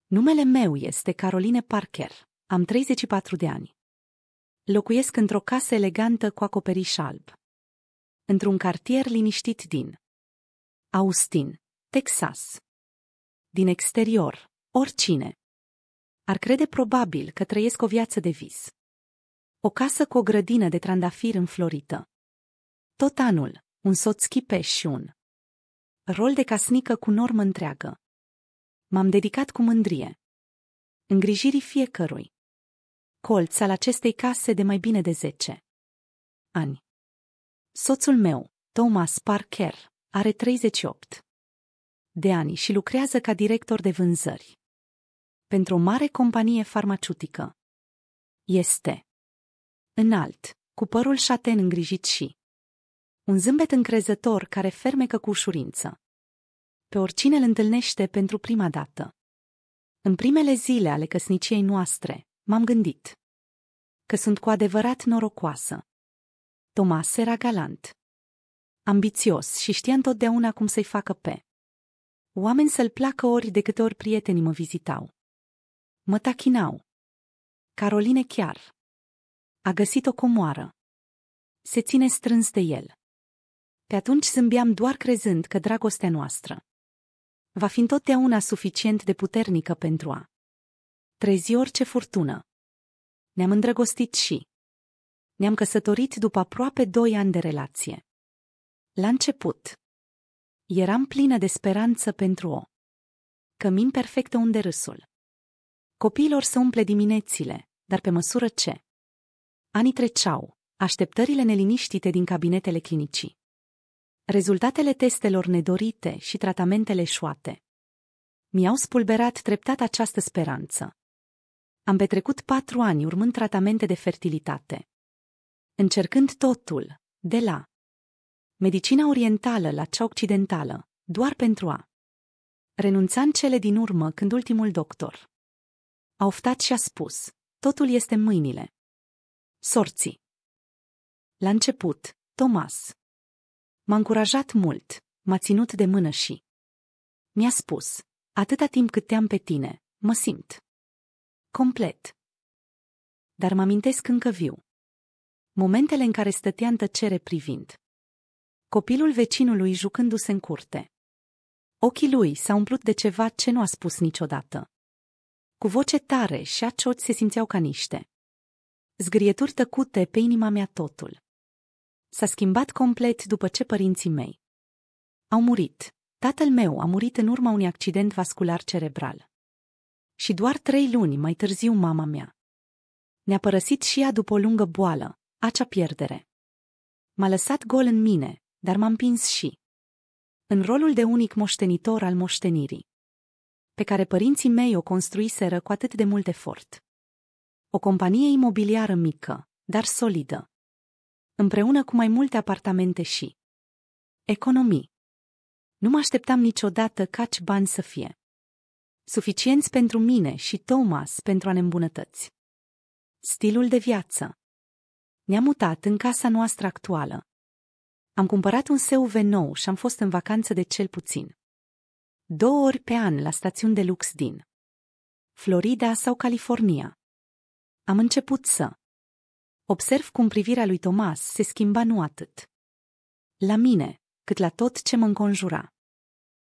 Numele meu este Caroline Parker. Am 34 de ani. Locuiesc într-o casă elegantă cu acoperiș alb, într-un cartier liniștit din Austin, Texas. Din exterior, oricine ar crede probabil că trăiesc o viață de vis. O casă cu o grădină de trandafiri înflorită. Tot anul, un soț chipeș și un rol de casnică cu normă întreagă. M-am dedicat cu mândrie îngrijirii fiecărui colț al acestei case de mai bine de 10 ani. Soțul meu, Thomas Parker, are 38 de ani și lucrează ca director de vânzări pentru o mare companie farmaceutică. Este înalt, cu părul șaten îngrijit și un zâmbet încrezător care fermecă cu ușurință pe oricine îl întâlnește pentru prima dată. În primele zile ale căsniciei noastre, m-am gândit că sunt cu adevărat norocoasă. Thomas era galant, ambițios și știa întotdeauna cum să-i facă pe oameni să-l placă ori de câte ori prietenii mă vizitau. Mă tachinau. Caroline chiar a găsit o comoară. Se ține strâns de el. Pe atunci zâmbeam doar crezând că dragostea noastră va fi întotdeauna suficient de puternică pentru a trezi orice furtună. Ne-am îndrăgostit și ne-am căsătorit după aproape 2 ani de relație. La început, eram plină de speranță pentru o cămin perfectă unde râsul copiilor să umple diminețile, dar pe măsură ce anii treceau, așteptările neliniștite din cabinetele clinicii, rezultatele testelor nedorite și tratamentele eșuate mi-au spulberat treptat această speranță. Am petrecut 4 ani urmând tratamente de fertilitate, încercând totul, de la medicina orientală la cea occidentală, doar pentru a renunța în cele din urmă când ultimul doctor a oftat și a spus: totul este în mâinile sorții. La început, Thomas m-a încurajat mult, m-a ținut de mână și mi-a spus: atâta timp cât te-am pe tine, mă simt complet. Dar mă amintesc încă viu momentele în care stătea în tăcere privind copilul vecinului jucându-se în curte. Ochii lui s-au umplut de ceva ce nu a spus niciodată. Cu voce tare și acioți se simțeau ca niște zgârieturi tăcute pe inima mea totul. S-a schimbat complet după ce părinții mei au murit. Tatăl meu a murit în urma unui accident vascular cerebral. Și doar 3 luni mai târziu mama mea ne-a părăsit și ea după o lungă boală, acea pierdere m-a lăsat gol în mine, dar m-a împins și în rolul de unic moștenitor al moștenirii pe care părinții mei o construiseră cu atât de mult efort. O companie imobiliară mică, dar solidă, împreună cu mai multe apartamente și economii. Nu mă așteptam niciodată ca acești bani să fie suficienți pentru mine și Thomas pentru a ne îmbunătăți stilul de viață. Ne-am mutat în casa noastră actuală. Am cumpărat un SUV nou și am fost în vacanță de cel puțin 2 ori pe an la stațiuni de lux din Florida sau California. Am început să observ cum privirea lui Thomas se schimba nu atât la mine, cât la tot ce mă înconjura.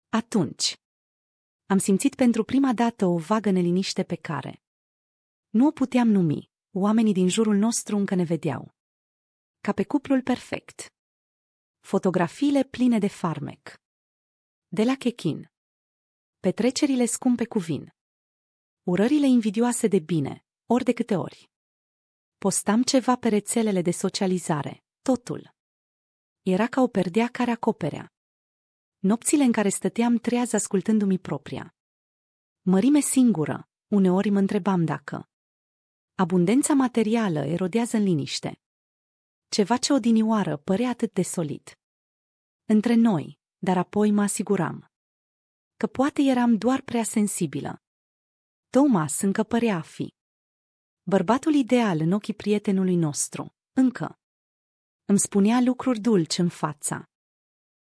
Atunci am simțit pentru prima dată o vagă neliniște pe care nu o puteam numi. Oamenii din jurul nostru încă ne vedeau ca pe cuplul perfect. Fotografiile pline de farmec de la Check-in, petrecerile scumpe cu vin, urările invidioase de bine, ori de câte ori postam ceva pe rețelele de socializare, totul era ca o perdea care acoperea nopțile în care stăteam treaz ascultându-mi propria mărime singură. Uneori mă întrebam dacă abundența materială erodează în liniște ceva ce odinioară părea atât de solid între noi, dar apoi mă asiguram că poate eram doar prea sensibilă. Thomas încă părea a fi bărbatul ideal în ochii prietenului nostru, încă îmi spunea lucruri dulci în fața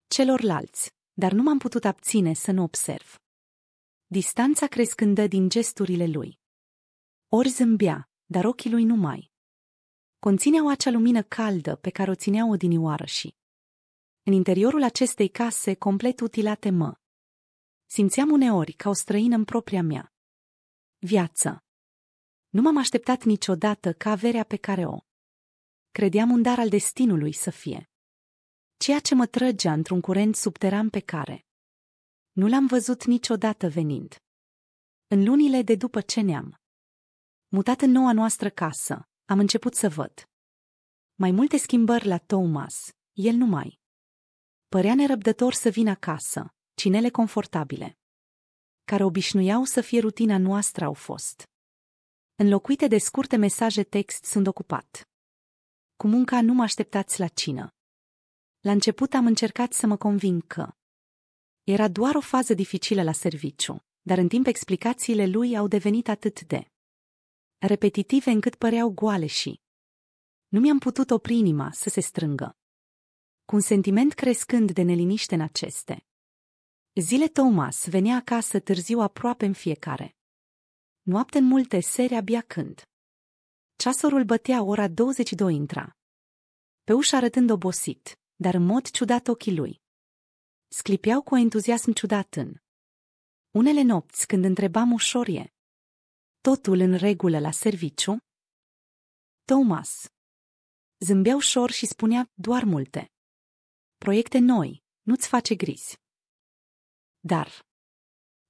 celorlalți, dar nu m-am putut abține să nu observ distanța crescândă din gesturile lui. Ori zâmbea, dar ochii lui nu mai conțineau acea lumină caldă pe care o țineau odinioară și, în interiorul acestei case complet utilate, mă simțeam uneori ca o străină în propria mea viață. Nu m-am așteptat niciodată ca averea pe care o credeam un dar al destinului să fie ceea ce mă trăgea într-un curent subteran pe care nu l-am văzut niciodată venind. În lunile de după ce ne-am mutat în noua noastră casă, am început să văd mai multe schimbări la Thomas. El nu mai părea nerăbdător să vină acasă. Cinele confortabile, care obișnuiau să fie rutina noastră, au fost înlocuite de scurte mesaje text: sunt ocupat cu munca, nu mă așteptați la cină. La început am încercat să mă conving că era doar o fază dificilă la serviciu, dar în timp explicațiile lui au devenit atât de repetitive încât păreau goale și nu mi-am putut opri inima să se strângă. Cu un sentiment crescând de neliniște în aceste zile, Thomas venea acasă târziu aproape în fiecare noapte. În multe seri, abia când ceasorul bătea ora 22, intra pe ușă arătând obosit, dar în mod ciudat ochii lui sclipeau cu entuziasm ciudat. În unele nopți, când întrebam ușor: e totul în regulă la serviciu? Thomas zâmbea ușor și spunea doar: multe proiecte noi, nu-ți face griji. Dar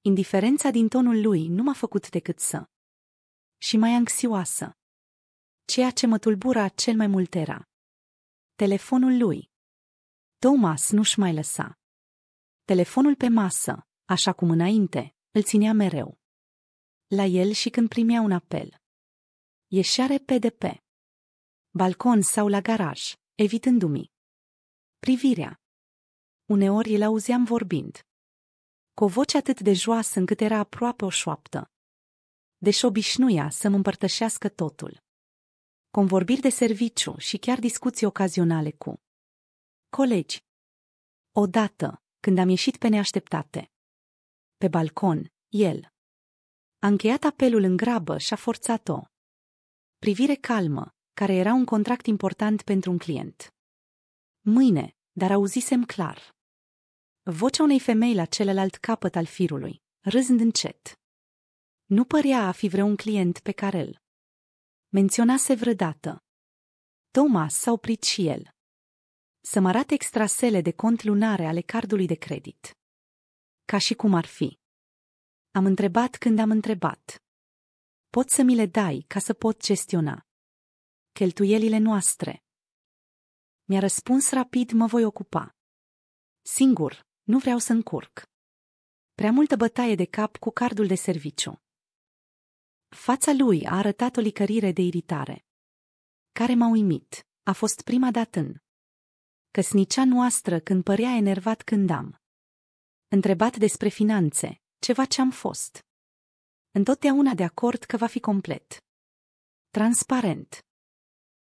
indiferența din tonul lui nu m-a făcut decât să și mai anxioasă. Ceea ce mă tulbura cel mai mult era telefonul lui. Thomas nu-și mai lăsa telefonul pe masă, așa cum înainte îl ținea mereu la el și când primea un apel ieșea repede pe balcon sau la garaj, evitându-mi privirea. Uneori îl auzeam vorbind cu o voce atât de joasă încât era aproape o șoaptă, deși obișnuia să-mi împărtășească totul. Convorbiri de serviciu și chiar discuții ocazionale cu colegi. Odată, când am ieșit pe neașteptate pe balcon, el a încheiat apelul în grabă și a forțat o privire calmă, care era un contract important pentru un client. Mâine, dar auzisem clar vocea unei femei la celălalt capăt al firului, râzând încet. Nu părea a fi vreun client pe care îl menționase vreodată. Thomas s-a oprit și el să-mi arate extrasele de cont lunare ale cardului de credit. Ca și cum ar fi. Am întrebat când am întrebat: poți să mi le dai ca să pot gestiona cheltuielile noastre? Mi-a răspuns rapid: mă voi ocupa singur, nu vreau să încurc prea multă bătaie de cap cu cardul de serviciu. Fața lui a arătat o licărire de iritare care m-a uimit. A fost prima dată în căsnicia noastră când părea enervat când am întrebat despre finanțe, ceva ce am fost întotdeauna de acord că va fi complet transparent.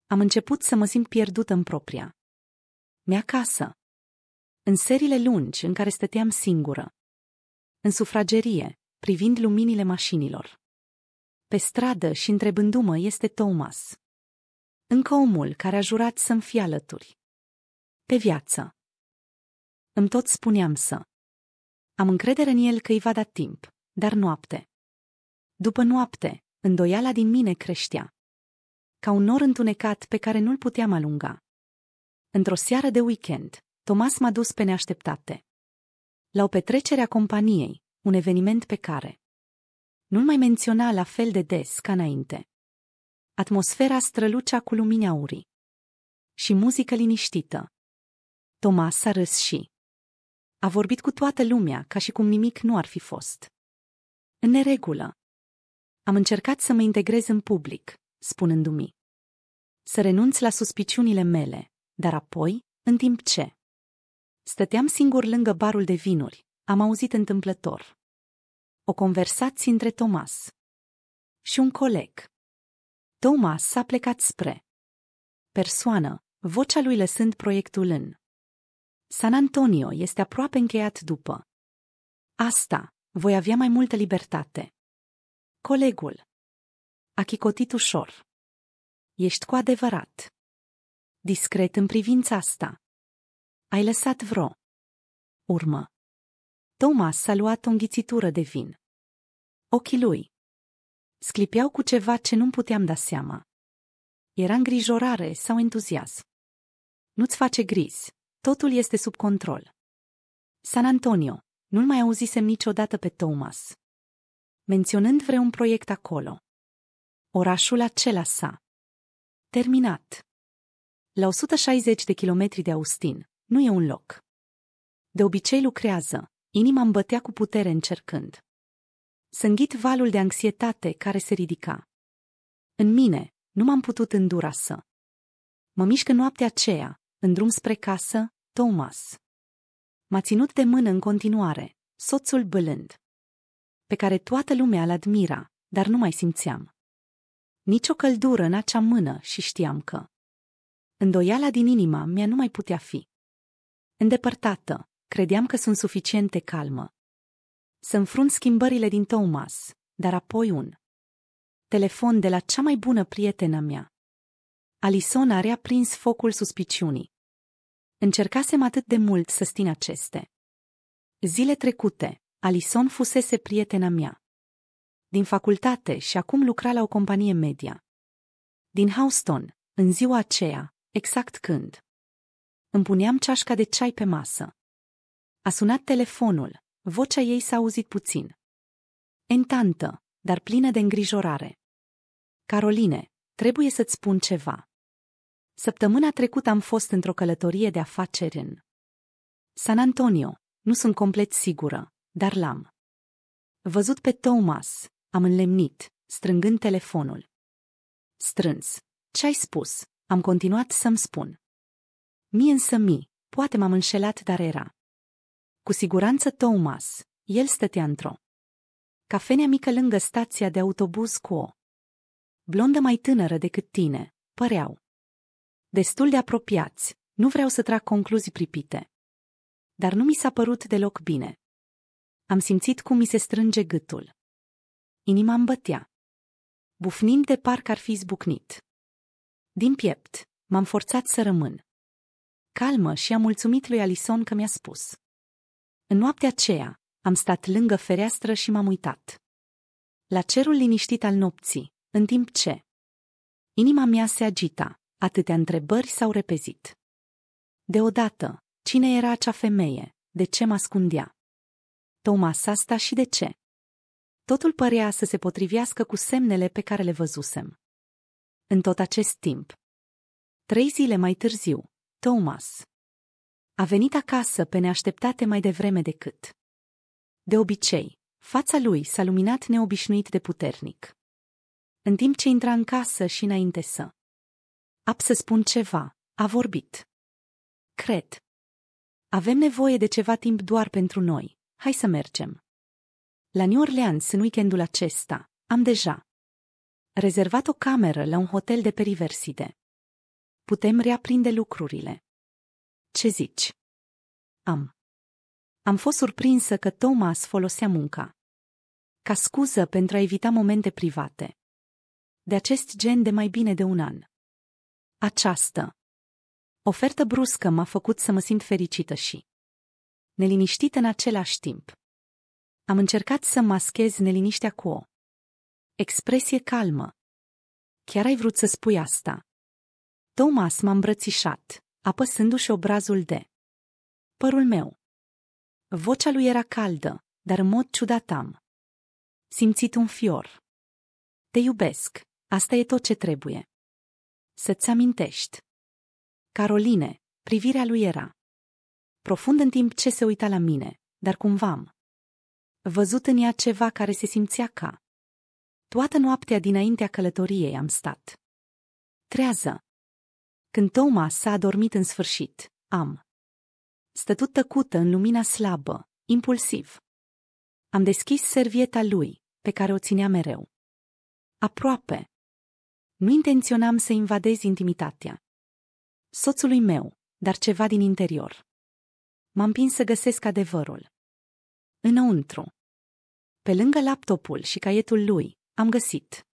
Am început să mă simt pierdută în propria mea casă, în serile lungi în care stăteam singură în sufragerie, privind luminile mașinilor pe stradă și întrebându-mă: este Thomas încă omul care a jurat să-mi fie alături pe viață? Îmi tot spuneam să am încredere în el că îi va da timp, dar noapte după noapte, îndoiala din mine creștea ca un nor întunecat pe care nu-l puteam alunga. Într-o seară de weekend, Thomas m-a dus pe neașteptate la o petrecere a companiei, un eveniment pe care nu-l mai menționa la fel de des ca înainte. Atmosfera strălucea cu lumini aurii și muzică liniștită. Thomas a râs și a vorbit cu toată lumea ca și cum nimic nu ar fi fost în neregulă. Am încercat să mă integrez în public, spunându-mi să renunț la suspiciunile mele, dar apoi, în timp ce stăteam singur lângă barul de vinuri, am auzit întâmplător o conversație între Thomas și un coleg. Thomas s-a plecat spre persoană, vocea lui lăsând proiectul în San Antonio este aproape încheiat după asta, Voi avea mai multă libertate. Colegul a chicotit ușor. Ești cu adevărat discret în privința asta. Ai lăsat vreo urmă. Thomas a luat o înghițitură de vin. Ochii lui sclipeau cu ceva ce nu-mi puteam da seama. Era îngrijorare sau entuziasm? Nu-ți face griji, totul este sub control. San Antonio, nu-l mai auzisem niciodată pe Thomas menționând vreun proiect acolo. Orașul acela s-a terminat. La 160 de kilometri de Austin, nu e un loc. De obicei lucrează, inima îmi bătea cu putere încercând să înghit valul de anxietate care se ridica. În mine, nu m-am putut îndura să mă mișc în noaptea aceea, în drum spre casă, Thomas m-a ținut de mână în continuare, soțul blând, pe care toată lumea îl admira, dar nu mai simțeam nici o căldură în acea mână și știam că îndoiala din inima mea nu mai putea fi îndepărtată. Credeam că sunt suficient de calmă să înfrunt schimbările din Thomas, dar apoi un telefon de la cea mai bună prietenă mea. Alison a reaprins focul suspiciunii. Încercasem atât de mult să stin aceste zile trecute. Alison fusese prietena mea din facultate și acum lucra la o companie media din Houston, în ziua aceea, exact când îmi puneam ceașca de ceai pe masă. A sunat telefonul, vocea ei s-a auzit puțin entantă, dar plină de îngrijorare. Caroline, trebuie să-ți spun ceva. Săptămâna trecută am fost într-o călătorie de afaceri în San Antonio, nu sunt complet sigură, dar l-am văzut pe Thomas, am înlemnit, strângând telefonul. Strâns. Ce-ai spus? Am continuat să-mi spun. Poate m-am înșelat, dar era cu siguranță Thomas. El stătea într-o cafenea mică lângă stația de autobuz cu o blondă mai tânără decât tine. Păreau destul de apropiați. Nu vreau să trag concluzii pripite, dar nu mi s-a părut deloc bine. Am simțit cum mi se strânge gâtul. Inima îmi bătea, bufnind de parcă ar fi izbucnit. Din piept, m-am forțat să rămân calmă și am mulțumit lui Alison că mi-a spus. În noaptea aceea, am stat lângă fereastră și m-am uitat la cerul liniștit al nopții, în timp ce inima mea se agita, atâtea întrebări s-au repezit. Deodată, cine era acea femeie? De ce mă ascundea? Thomas asta și de ce? Totul părea să se potrivească cu semnele pe care le văzusem în tot acest timp. 3 zile mai târziu, Thomas a venit acasă pe neașteptate mai devreme decât de obicei. Fața lui s-a luminat neobișnuit de puternic în timp ce intra în casă și înainte să să spun ceva, a vorbit. Cred. Avem nevoie de ceva timp doar pentru noi. Hai să mergem la New Orleans în weekendul acesta. Am deja rezervat o cameră la un hotel de pe Riverside. Putem reaprinde lucrurile. Ce zici? Am fost surprinsă că Thomas folosea munca ca scuză pentru a evita momente private de acest gen de mai bine de un an. Această ofertă bruscă m-a făcut să mă simt fericită și neliniștită în același timp. Am încercat să maschez neliniștea cu o expresie calmă. Chiar ai vrut să spui asta? Thomas m-a îmbrățișat, apăsându-și obrazul de părul meu. Vocea lui era caldă, dar în mod ciudat am simțit un fior. Te iubesc, asta e tot ce trebuie să-ți amintești. Caroline, privirea lui era profund în timp ce se uita la mine, dar cumva am văzut în ea ceva care se simțea ca toată noaptea dinaintea călătoriei am stat trează. Când Thomas s-a adormit în sfârșit, am stătut tăcută în lumina slabă, impulsiv. Am deschis servieta lui, pe care o ținea mereu aproape. Nu intenționam să invadez intimitatea soțului meu, dar ceva din interior m-a împins să găsesc adevărul înăuntru. Pe lângă laptopul și caietul lui, am găsit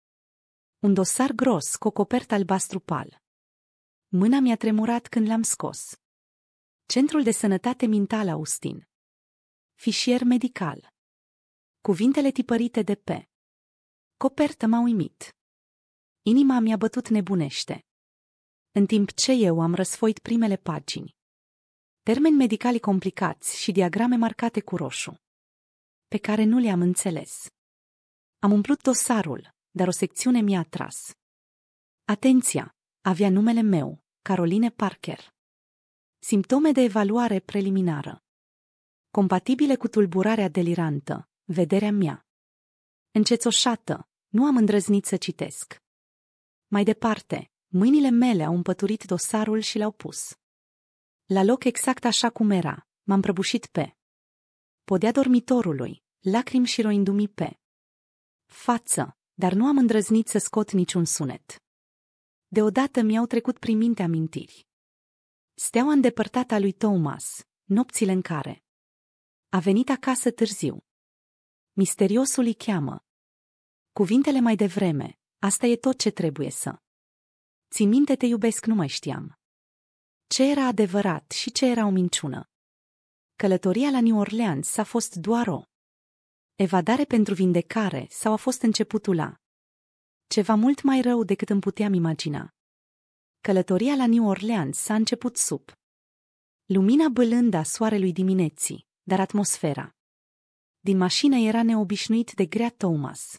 un dosar gros cu o copertă albastru pal. Mâna mi-a tremurat când l-am scos. Centrul de Sănătate Mentală Austin. Fișier medical. Cuvintele tipărite de pe copertă m-au uimit. Inima mi-a bătut nebunește. În timp ce eu am răsfoit primele pagini. Termeni medicali complicați și diagrame marcate cu roșu, pe care nu le-am înțeles. Am umplut dosarul, dar o secțiune mi-a atras. Atenția! Avea numele meu, Caroline Parker. Simptome de evaluare preliminară. Compatibile cu tulburarea delirantă, vederea mea. Încețoșată, nu am îndrăznit să citesc. Mai departe, mâinile mele au împăturit dosarul și l-au pus la loc exact așa cum era. M-am prăbușit pe podea dormitorului, lacrimi și roindumi pe față, dar nu am îndrăznit să scot niciun sunet. Deodată mi-au trecut prin minte amintiri. Steaua îndepărtată a lui Thomas, nopțile în care a venit acasă târziu. Misteriosul îi cheamă. Cuvintele mai devreme, asta e tot ce trebuie să ții minte, te iubesc, nu mai știam. Ce era adevărat și ce era o minciună? Călătoria la New Orleans a fost doar o evadare pentru vindecare sau a fost începutul la ceva mult mai rău decât îmi puteam imagina? Călătoria la New Orleans s-a început sub lumina bâlândă a soarelui dimineții, dar atmosfera din mașină era neobișnuit de grea. Thomas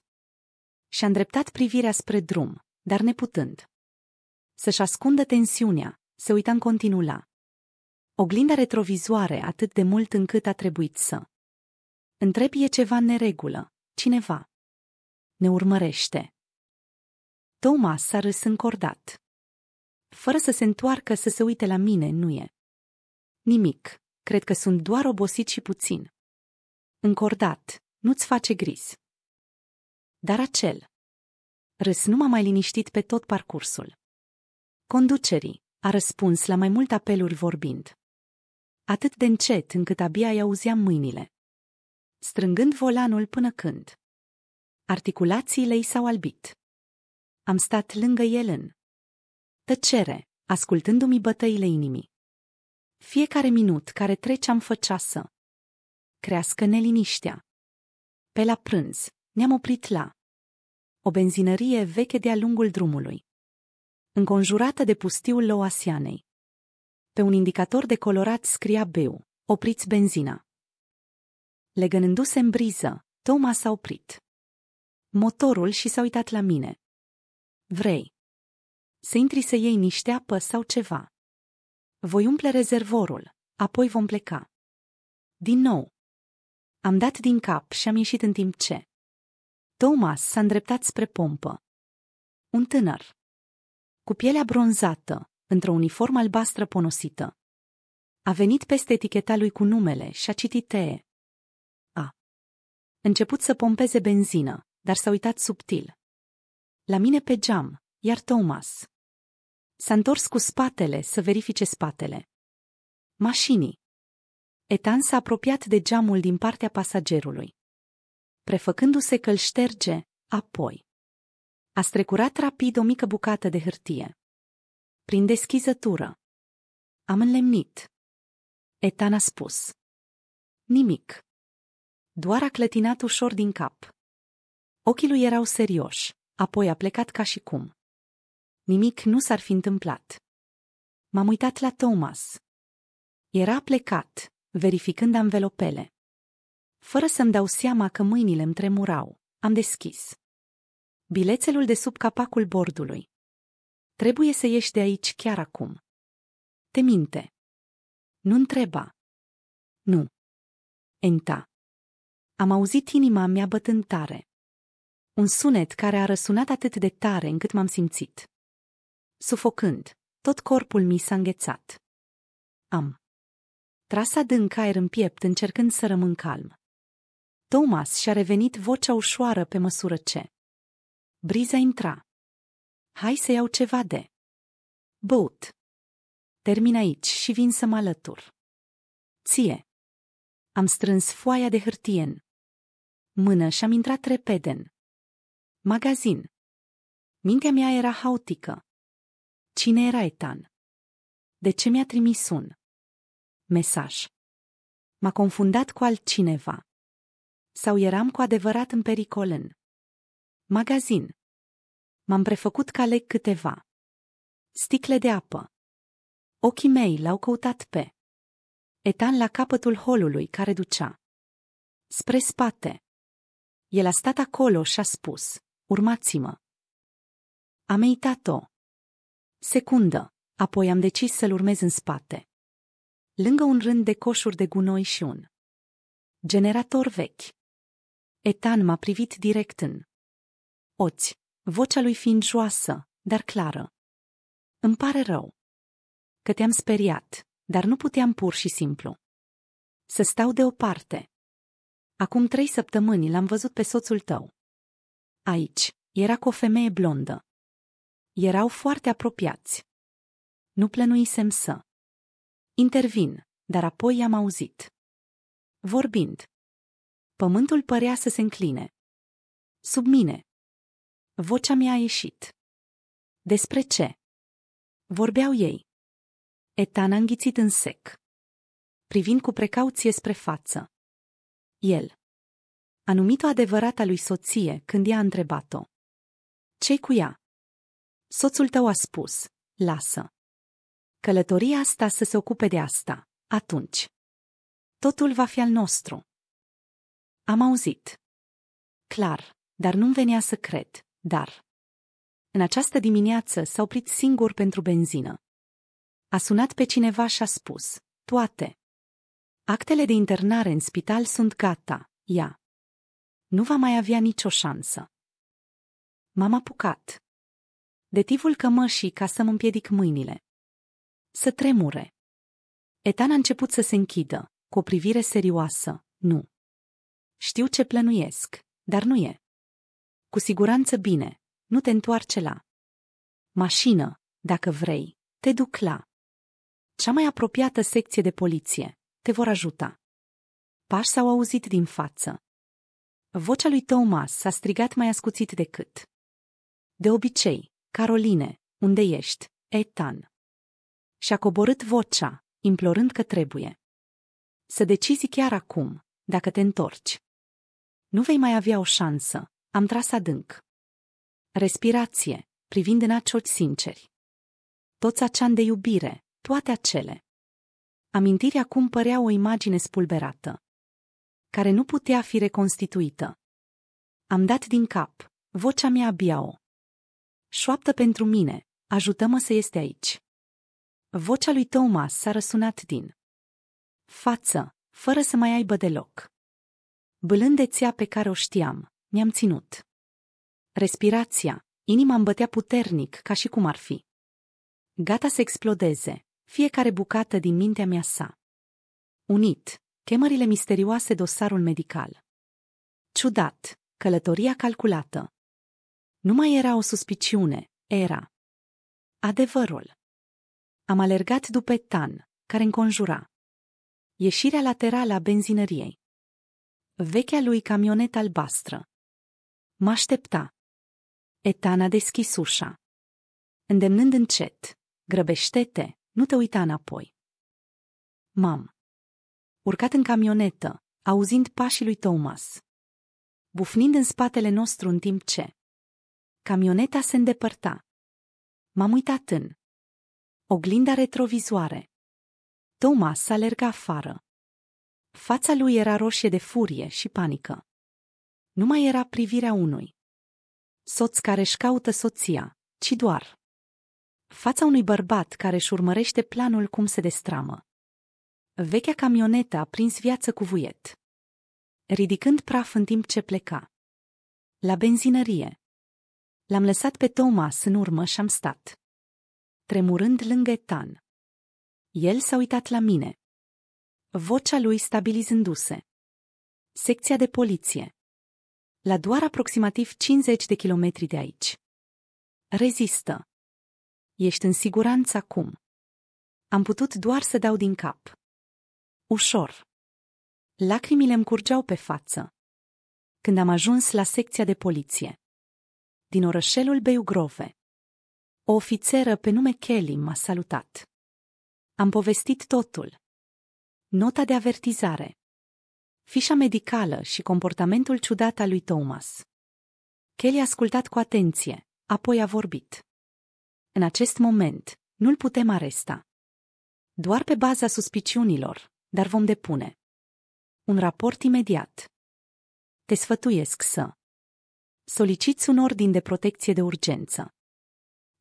și-a îndreptat privirea spre drum, dar neputând să-și ascundă tensiunea, se uita în continuu la oglinda retrovizoare atât de mult încât a trebuit să întrebi: e ceva în neregulă, cineva ne urmărește. Thomas s-a râs încordat, fără să se întoarcă să se uite la mine. Nu e nimic, cred că sunt doar obosit și puțin încordat, nu-ți face gris. Dar acel râs nu m-a mai liniștit pe tot parcursul conducerii. A răspuns la mai multe apeluri vorbind atât de încet încât abia îi auzeam mâinile strângând volanul până când articulațiile i s-au albit. Am stat lângă el în tăcere, ascultându-mi bătăile inimii. Fiecare minut care treceam făcea să crească neliniștea. Pe la prânz, ne-am oprit la o benzinărie veche de-a lungul drumului, înconjurată de pustiul Louisianei. Pe un indicator decolorat scria BU, opriți benzina. Legănându-se în briză, Thomas s-a oprit motorul și s-a uitat la mine. Vrei să intri să iei niște apă sau ceva? Voi umple rezervorul, apoi vom pleca. Din nou. Am dat din cap și am ieșit în timp ce Thomas s-a îndreptat spre pompă. Un tânăr cu pielea bronzată, într-o uniformă albastră ponosită. A venit peste eticheta lui cu numele și a citit TE. A început să pompeze benzină, dar s-a uitat subtil la mine pe geam, iar Thomas s-a întors cu spatele să verifice spatele mașinii. Ethan s-a apropiat de geamul din partea pasagerului, prefăcându-se că îl șterge, apoi a strecurat rapid o mică bucată de hârtie prin deschizătură. Am înlemnit. Ethan a spus nimic. Doar a clătinat ușor din cap. Ochii lui erau serioși, apoi a plecat ca și cum nimic nu s-ar fi întâmplat. M-am uitat la Thomas. Era plecat, verificând anvelopele. Fără să-mi dau seama că mâinile îmi tremurau, am deschis bilețelul de sub capacul bordului. Trebuie să ieși de aici chiar acum. Te minte. Nu întreba. Nu. Enta. Am auzit inima mea bătând tare. Un sunet care a răsunat atât de tare încât m-am simțit sufocând. Tot corpul mi s-a înghețat. Am tras adânc aer în piept încercând să rămân calm. Thomas și-a revenit vocea ușoară pe măsură ce briza intra. Hai să iau ceva de băut. Termin aici și vin să mă alătur ție. Am strâns foaia de hârtie în mână și am intrat repede în magazin. Mintea mea era haotică. Cine era Ethan? De ce mi-a trimis un mesaj? M-a confundat cu altcineva. Sau eram cu adevărat în pericol în magazin? M-am prefăcut că aleg câteva sticle de apă. Ochii mei l-au căutat pe Ethan la capătul holului care ducea spre spate. El a stat acolo și a spus: urmați-mă. Am eitat o secundă, apoi am decis să-l urmez în spate. Lângă un rând de coșuri de gunoi și un generator vechi. Ethan m-a privit direct în ochi, vocea lui fiind joasă, dar clară. Îmi pare rău că te-am speriat, dar nu puteam pur și simplu să stau deoparte. Acum 3 săptămâni l-am văzut pe soțul tău aici. Era cu o femeie blondă. Erau foarte apropiați. Nu plănuisem să intervin, dar apoi am auzit vorbind. Pământul părea să se încline sub mine. Vocea mea a ieșit. Despre ce vorbeau ei? Ethan a înghițit în sec, privind cu precauție spre față. El a numit-o adevărata lui soție când ea a întrebat-o: ce-i cu ea? Soțul tău a spus: lasă călătoria asta să se ocupe de asta. Atunci totul va fi al nostru. Am auzit clar, dar nu-mi venea să cred. Dar în această dimineață s-a oprit singur pentru benzină. A sunat pe cineva și a spus: toate actele de internare în spital sunt gata. Ea nu va mai avea nicio șansă. M-am apucat de tivul cămășii ca să-mi împiedic mâinile să tremure. Ethan a început să se închidă, cu o privire serioasă. Nu știu ce plănuiesc, dar nu e cu siguranță bine. Nu te întoarce la mașină. Dacă vrei, te duc la cea mai apropiată secție de poliție. Te vor ajuta. Pași s-au auzit din față. Vocea lui Thomas s-a strigat mai ascuțit decât de obicei: Caroline, unde ești? Ethan. Și-a coborât vocea, implorând că trebuie să decizi chiar acum, dacă te întorci. Nu vei mai avea o șansă. Am tras adânc respirație, privind în acei ochi sinceri. Toți acei ani de iubire, toate acele amintiri acum păreau o imagine spulberată, care nu putea fi reconstituită. Am dat din cap, vocea mea abia o șoaptă pentru mine: ajută-mă să ies de aici. Vocea lui Thomas s-a răsunat din față, fără să mai aibă deloc bâlând de țea pe care o știam. Mi-am ținut respirația, inima îmi bătea puternic, ca și cum ar fi gata să explodeze. Fiecare bucată din mintea mea s-a unit. Chemările misterioase, dosarul medical ciudat, călătoria calculată. Nu mai era o suspiciune, era adevărul. Am alergat după Ethan, care înconjura ieșirea laterală a benzinăriei. Vechea lui camionetă albastră mă aștepta. Ethan a deschis ușa, îndemnând încet: grăbește-te, nu te uita înapoi. M-am urcat în camionetă, auzind pașii lui Thomas bufnind în spatele nostru în timp ce camioneta se îndepărta. M-am uitat în oglinda retrovizoare. Thomas alerga afară. Fața lui era roșie de furie și panică. Nu mai era privirea unui soț care își caută soția, ci doar fața unui bărbat care își urmărește planul cum se destramă. Vechea camionetă a prins viață cu vuiet, ridicând praf în timp ce pleca la benzinărie. L-am lăsat pe Thomas în urmă și am stat tremurând lângă Ethan. El s-a uitat la mine, vocea lui stabilizându-se. Secția de poliție, la doar aproximativ 50 de kilometri de aici. Rezistă. Ești în siguranță acum. Am putut doar să dau din cap. Ușor. Lacrimile îmi curgeau pe față. când am ajuns la secția de poliție din orășelul Beogrove. O ofițeră pe nume Kelly m-a salutat. Am povestit totul. Nota de avertizare, fișa medicală și comportamentul ciudat al lui Thomas. Kelly a ascultat cu atenție, apoi a vorbit. În acest moment, nu-l putem aresta. Doar pe baza suspiciunilor, dar vom depune un raport imediat. Te sfătuiesc să soliciți un ordin de protecție de urgență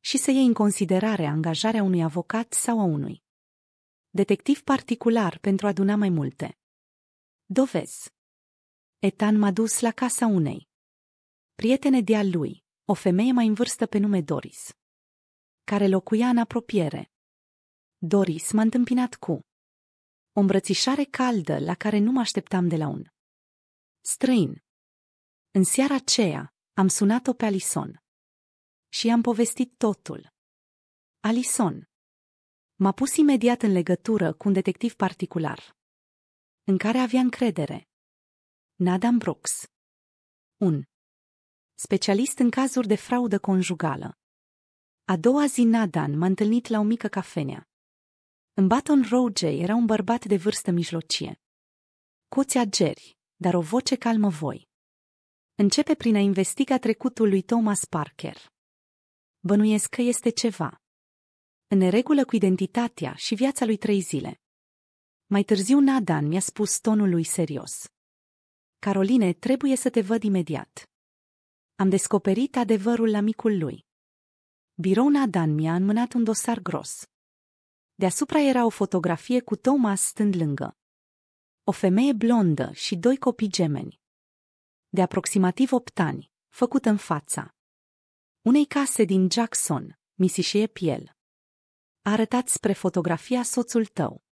și să iei în considerare angajarea unui avocat sau a unui detectiv particular pentru a aduna mai multe dovezi. Ethan m-a dus la casa unei prietene de-al lui, o femeie mai în vârstă pe nume Doris, care locuia în apropiere. Doris m-a întâmpinat cu o îmbrățișare caldă la care nu mă așteptam de la un străin. În seara aceea, am sunat-o pe Alison și i-am povestit totul. Alison m-a pus imediat în legătură cu un detectiv particular, în care avea încredere. Nathan Brooks, un specialist în cazuri de fraudă conjugală. A doua zi Nathan m-a întâlnit la o mică cafenea. În Baton Rouge era un bărbat de vârstă mijlocie, cu ochi ageri, dar o voce calmă voi. Începe prin a investiga trecutul lui Thomas Parker. Bănuiesc că este ceva în neregulă cu identitatea și viața lui 3 zile. Mai târziu Nathan mi-a spus tonul lui serios. Caroline, trebuie să te văd imediat. Am descoperit adevărul la micul lui birou. Nathan mi-a înmânat un dosar gros. Deasupra era o fotografie cu Thomas stând lângă o femeie blondă și 2 copii gemeni de aproximativ 8 ani, făcută în fața unei case din Jackson, Mississippi. A arătat spre fotografia soțul tău.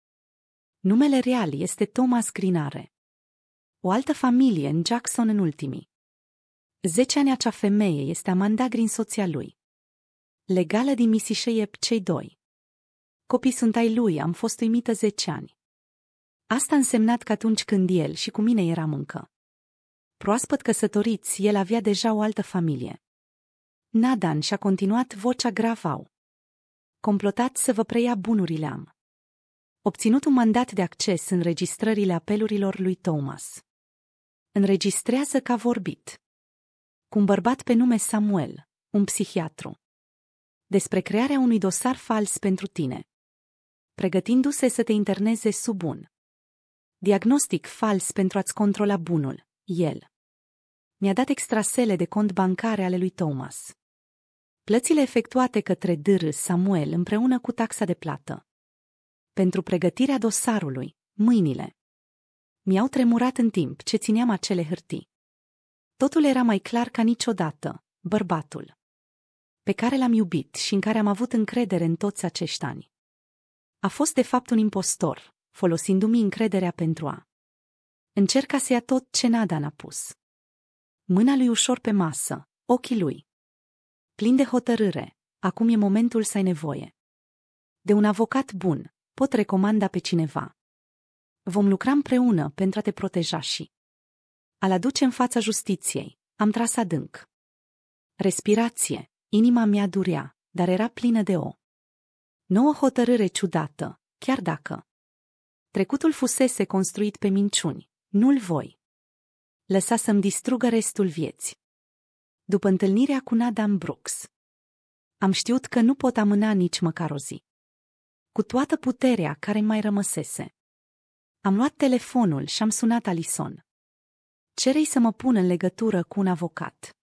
Numele real este Thomas Grinare. O altă familie în Jackson în ultimii 10 ani. Acea femeie este Amanda Green, soția lui, legală din Mississippi. Cei 2 copii sunt ai lui. Am fost uimită 10 ani. Asta a însemnat că atunci când el și cu mine eram încă proaspăt căsătoriți, el avea deja o altă familie. Nathan și-a continuat vocea gravă. Au complotat să vă preia bunurile. Am obținut un mandat de acces în înregistrările apelurilor lui Thomas. Înregistrează că a vorbit cu un bărbat pe nume Samuel, un psihiatru, despre crearea unui dosar fals pentru tine, pregătindu-se să te interneze sub un diagnostic fals pentru a-ți controla bunul. El mi-a dat extrasele de cont bancare ale lui Thomas. Plățile efectuate către Dr. Samuel împreună cu taxa de plată. Pentru pregătirea dosarului, mâinile mi-au tremurat în timp ce țineam acele hârtii. Totul era mai clar ca niciodată. Bărbatul pe care l-am iubit și în care am avut încredere în toți acești ani a fost de fapt un impostor, folosindu-mi încrederea pentru a încerca să ia tot ce Nathan a pus. Mâna lui ușor pe masă, ochii lui plini de hotărâre. Acum e momentul să ai nevoie de un avocat bun. Pot recomanda pe cineva. Vom lucra împreună pentru a te proteja și a-l aduce în fața justiției. Am tras adânc respirație. Inima mea durea, dar era plină de o nouă hotărâre ciudată, chiar dacă trecutul fusese construit pe minciuni. Nu-l voi lăsa să-mi distrugă restul vieții. După întâlnirea cu Nathan Brooks, am știut că nu pot amâna nici măcar o zi. Cu toată puterea care mai rămăsese, am luat telefonul și am sunat Alison. Cerei să mă pun în legătură cu un avocat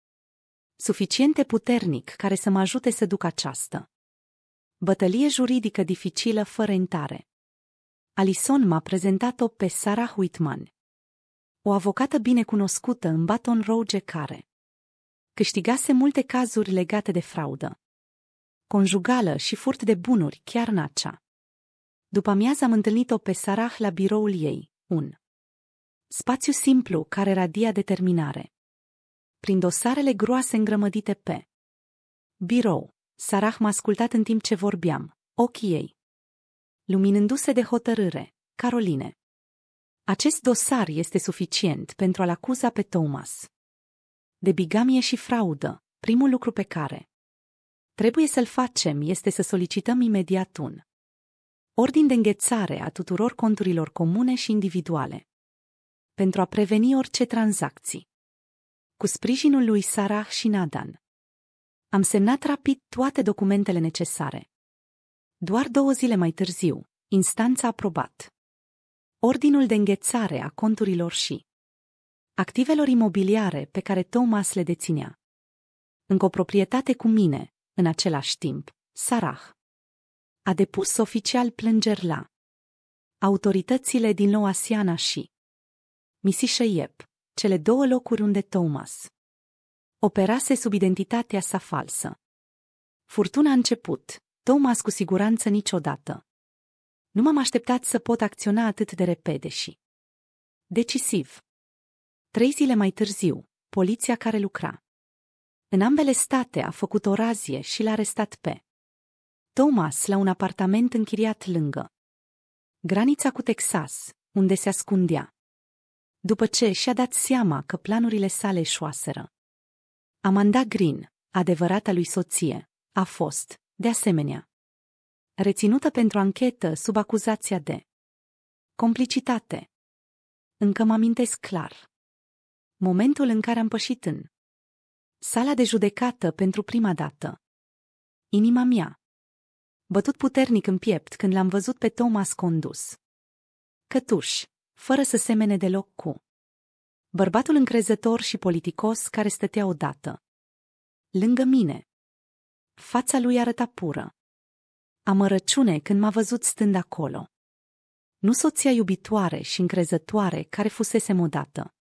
suficient de puternic care să mă ajute să duc această bătălie juridică dificilă fără intare. Alison m-a prezentat-o pe Sarah Whitman, o avocată binecunoscută în Baton Rouge care câștigase multe cazuri legate de fraudă conjugală și furt de bunuri chiar în acea după amiază. Am întâlnit-o pe Sarah la biroul ei, un spațiu simplu care radia determinare. Prin dosarele groase îngrămădite pe birou, Sarah m-a ascultat în timp ce vorbeam, ochii ei luminându-se de hotărâre. Caroline, Acest dosar este suficient pentru a-l acuza pe Thomas de bigamie și fraudă. Primul lucru pe care trebuie să-l facem este să solicităm imediat un ordin de înghețare a tuturor conturilor comune și individuale pentru a preveni orice tranzacții. Cu sprijinul lui Sarah și Nathan, am semnat rapid toate documentele necesare. Doar 2 zile mai târziu, instanța a aprobat ordinul de înghețare a conturilor și activelor imobiliare pe care Thomas le deținea. În coproprietate cu mine, în același timp, Sarah a depus oficial plângeri la autoritățile din Louisiana și Mississippi, cele 2 locuri unde Thomas operase sub identitatea sa falsă. Furtuna a început. Thomas cu siguranță niciodată nu m-am așteptat să pot acționa atât de repede și decisiv. 3 zile mai târziu, poliția care lucra în ambele state a făcut o razie și l-a arestat pe Thomas la un apartament închiriat lângă granița cu Texas, unde se ascundea, după ce și-a dat seama că planurile sale eșuaseră. Amanda Green, adevărata lui soție, a fost, de asemenea, reținută pentru anchetă sub acuzația de complicitate. Încă mă amintesc clar momentul în care am pășit în sala de judecată pentru prima dată. Inima mea bătut puternic în piept când l-am văzut pe Thomas condus cătuș, fără să semene deloc cu bărbatul încrezător și politicos care stătea odată lângă mine. Fața lui arăta pură amărăciune când m-a văzut stând acolo. Nu soția iubitoare și încrezătoare care fusesem odată,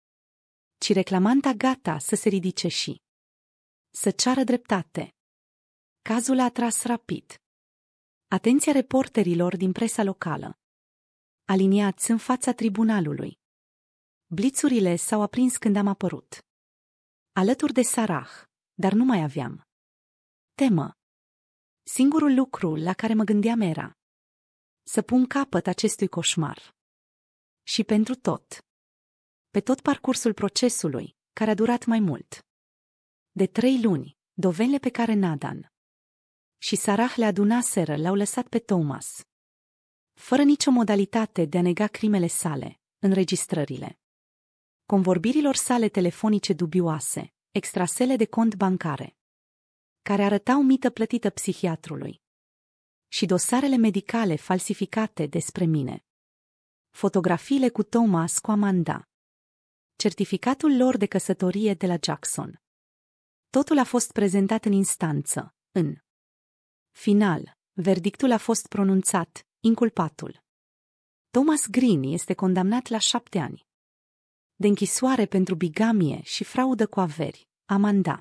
ci reclamanta gata să se ridice și să ceară dreptate. Cazul a atras rapid atenția reporterilor din presa locală, aliniați în fața tribunalului. Blițurile s-au aprins când am apărut alături de Sarah, dar nu mai aveam temă. Singurul lucru la care mă gândeam era să pun capăt acestui coșmar. Și pentru tot. Pe tot parcursul procesului, care a durat mai mult de 3 luni, dovezile pe care Nathan și Sarah le adunaseră l-au lăsat pe Thomas, fără nicio modalitate de a nega crimele sale, înregistrările convorbirilor sale telefonice dubioase, extrasele de cont bancare, care arătau mită plătită psihiatrului, și dosarele medicale falsificate despre mine, fotografiile cu Thomas cu Amanda, certificatul lor de căsătorie de la Jackson. Totul a fost prezentat în instanță. În final, verdictul a fost pronunțat: inculpatul Thomas Green este condamnat la 7 ani de închisoare pentru bigamie și fraudă cu averi. Amanda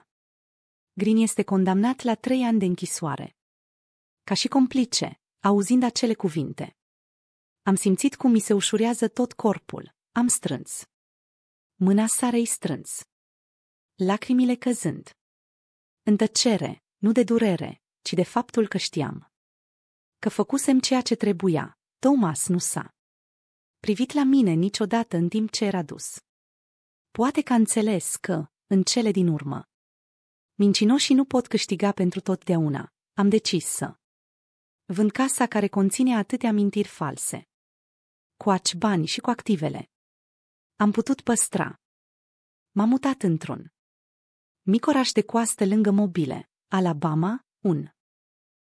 Green este condamnat la 3 ani de închisoare. Ca și complice, auzind acele cuvinte, am simțit cum mi se ușurează tot corpul. Am strâns mâna Sarei strâns, lacrimile căzând. În tăcere, nu de durere, ci de faptul că știam că făcusem ceea ce trebuia. Thomas nu s-a privit la mine niciodată în timp ce era dus. Poate că a înțeles că, în cele din urmă, mincinoșii nu pot câștiga pentru totdeauna. Am decis să vând casa care conține atâtea amintiri false, cu aci bani și cu activele am putut păstra. M-am mutat într-un mic oraș de coastă lângă Mobile, Alabama, un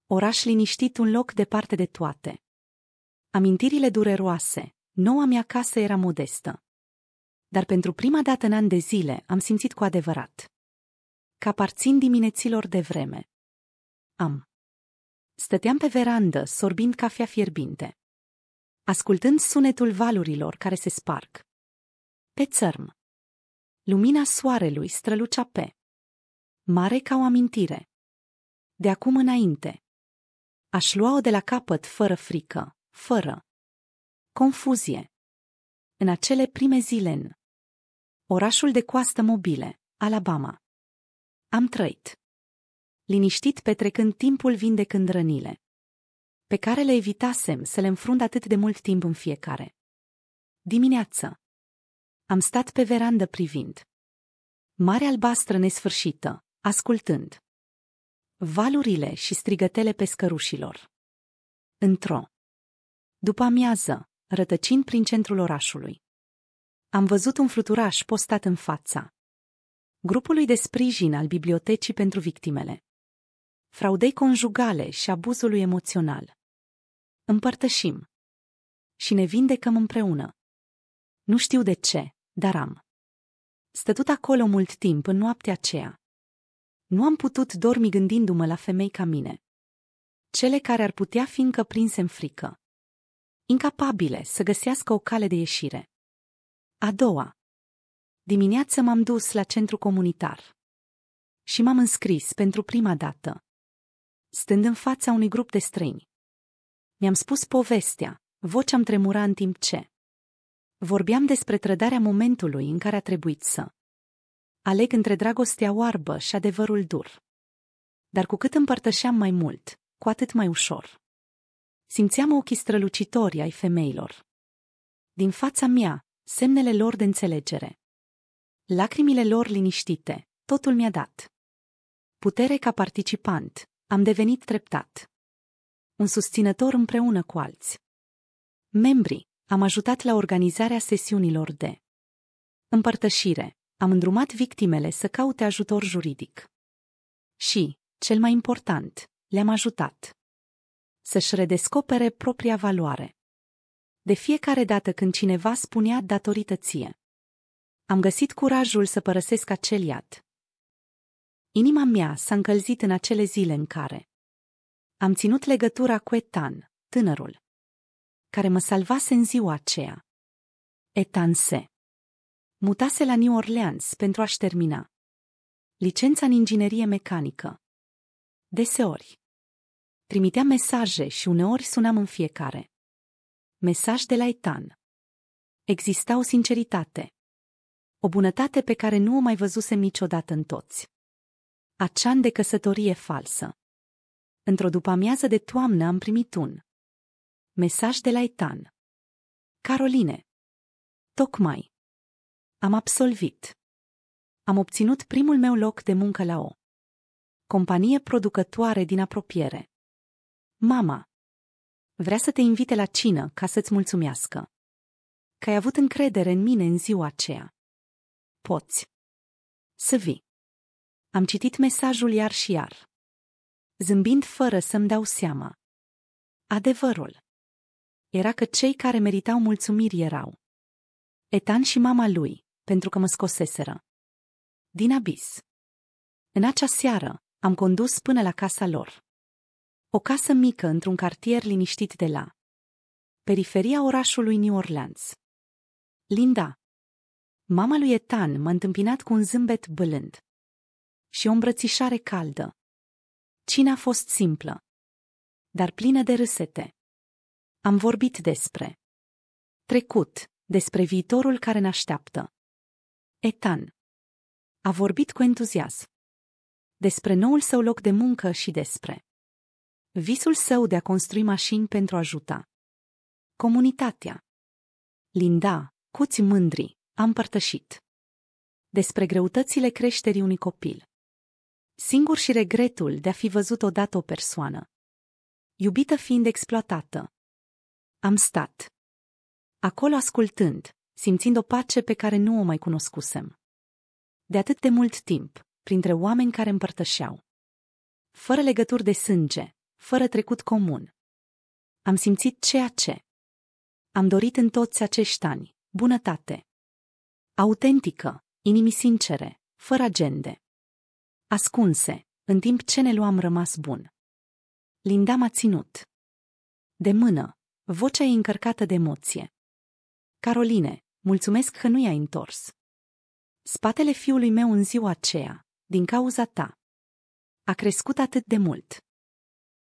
oraș liniștit, un loc departe de toate amintirile dureroase. Noua mea casă era modestă, dar pentru prima dată în ani de zile am simțit cu adevărat că aparțin dimineților de vreme. Stăteam pe verandă, sorbind cafea fierbinte, ascultând sunetul valurilor care se sparg pe țărm. Lumina soarelui strălucea pe mare ca o amintire. De acum înainte aș lua-o de la capăt fără frică, fără confuzie. În acele prime zile în orașul de coastă Mobile, Alabama, am trăit liniștit, petrecând timpul vindecând rănile pe care le evitasem să le înfrund atât de mult timp în fiecare Dimineață. Am stat pe verandă privind Marea albastră nesfârșită, ascultând valurile și strigătele pescărușilor. Într-o după-amiază, rătăcind prin centrul orașului, am văzut un fluturaș postat în fața grupului de sprijin al Bibliotecii pentru Victimele Fraudei Conjugale și Abuzului Emoțional. Împărtășim și ne vindecăm împreună. Nu știu de ce, dar am stătut acolo mult timp în noaptea aceea. Nu am putut dormi gândindu-mă la femei ca mine, cele care ar putea fi încă prinse în frică, incapabile să găsească o cale de ieșire. A doua dimineață m-am dus la centru comunitar și m-am înscris pentru prima dată. Stând în fața unui grup de străini, mi-am spus povestea, vocea-mi tremura în timp ce vorbeam despre trădarea momentului în care a trebuit să aleg între dragostea oarbă și adevărul dur. Dar cu cât împărtășeam mai mult, cu atât mai ușor simțeam ochii strălucitori ai femeilor din fața mea, semnele lor de înțelegere, lacrimile lor liniștite. Totul mi-a dat putere. Ca participant, am devenit treptat un susținător împreună cu alți membri. Am ajutat la organizarea sesiunilor de împărtășire, am îndrumat victimele să caute ajutor juridic și, cel mai important, le-am ajutat să-și redescopere propria valoare. De fiecare dată când cineva spunea datorită ție, am găsit curajul să părăsesc acel iad. Inima mea s-a încălzit în acele zile în care am ținut legătura cu Ethan, tânărul care mă salvase în ziua aceea. Ethan se mutase la New Orleans pentru a-și termina licența în inginerie mecanică. Deseori trimiteam mesaje și uneori sunam în fiecare mesaj de la Ethan. Exista o sinceritate, o bunătate pe care nu o mai văzusem niciodată în toți acea an de căsătorie falsă. Într-o după-amiază de toamnă am primit un mesaj de la Ethan. Caroline, tocmai am absolvit. Am obținut primul meu loc de muncă la o companie producătoare din apropiere. Mama vrea să te invite la cină ca să-ți mulțumească că ai avut încredere în mine în ziua aceea. Poți să vii. Am citit mesajul iar și iar, zâmbind fără să-mi dau seama. Adevărul era că cei care meritau mulțumiri erau Ethan și mama lui, pentru că mă scoseseră din abis. În acea seară am condus până la casa lor. O casă mică într-un cartier liniștit de la periferia orașului New Orleans. Linda, mama lui Ethan, m-a întâmpinat cu un zâmbet blând și o îmbrățișare caldă. Cina a fost simplă, dar plină de râsete. Am vorbit despre trecut, despre viitorul care ne așteaptă. Ethan a vorbit cu entuziasm despre noul său loc de muncă și despre visul său de a construi mașini pentru a ajuta comunitatea. Linda, cuți mândri, a împărtășit despre greutățile creșterii unui copil singur și regretul de a fi văzut odată o persoană iubită fiind exploatată. Am stat acolo ascultând, simțind o pace pe care nu o mai cunoscusem de atât de mult timp, printre oameni care împărtășeau fără legături de sânge, fără trecut comun. Am simțit ceea ce am dorit în toți acești ani, bunătate autentică, inimi sincere, fără agende ascunse, în timp ce ne luam rămas bun. Linda m-a ținut de mână, vocea ei încărcată de emoție. Caroline, mulțumesc că nu i-ai întors spatele fiului meu în ziua aceea, din cauza ta. A crescut atât de mult.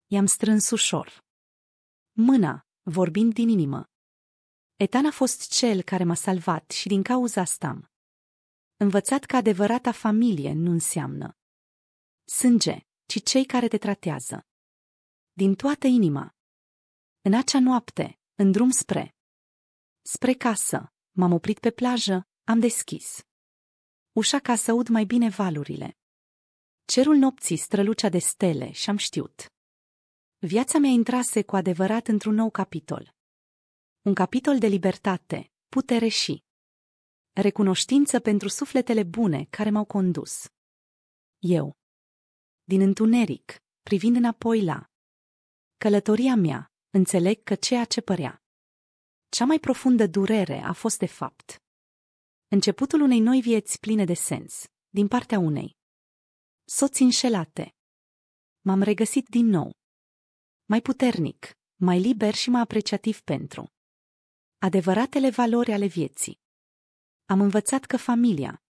I-am strâns ușor mâna, vorbind din inimă. Ethan a fost cel care m-a salvat și din cauza asta am învățat că adevărata familie nu înseamnă sânge, ci cei care te tratează din toată inima. În acea noapte, în drum spre Spre casă, m-am oprit pe plajă, am deschis ușa ca să aud mai bine valurile. Cerul nopții strălucea de stele și am știut. Viața mea intrase cu adevărat într-un nou capitol. Un capitol de libertate, putere și recunoștință pentru sufletele bune care m-au condus. Eu, din întuneric, privind înapoi la călătoria mea, înțeleg că ceea ce părea cea mai profundă durere a fost de fapt începutul unei noi vieți pline de sens, din partea unei soți înșelate. M-am regăsit din nou, mai puternic, mai liber și mai apreciativ pentru adevăratele valori ale vieții. Am învățat că familia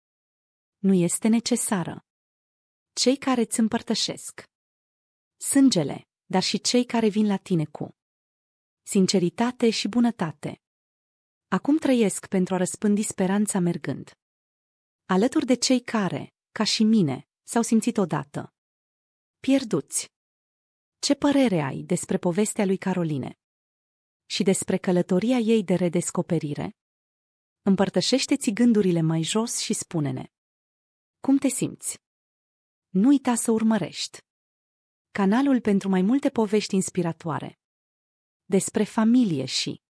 nu este necesară. Cei care îți împărtășesc sângele, dar și cei care vin la tine cu sinceritate și bunătate. Acum trăiesc pentru a răspândi speranța mergând alături de cei care, ca și mine, s-au simțit odată pierduți. Ce părere ai despre povestea lui Caroline și despre călătoria ei de redescoperire? Împărtășește-ți gândurile mai jos și spune-ne cum te simți. Nu uita să urmărești canalul pentru mai multe povești inspiratoare despre familie și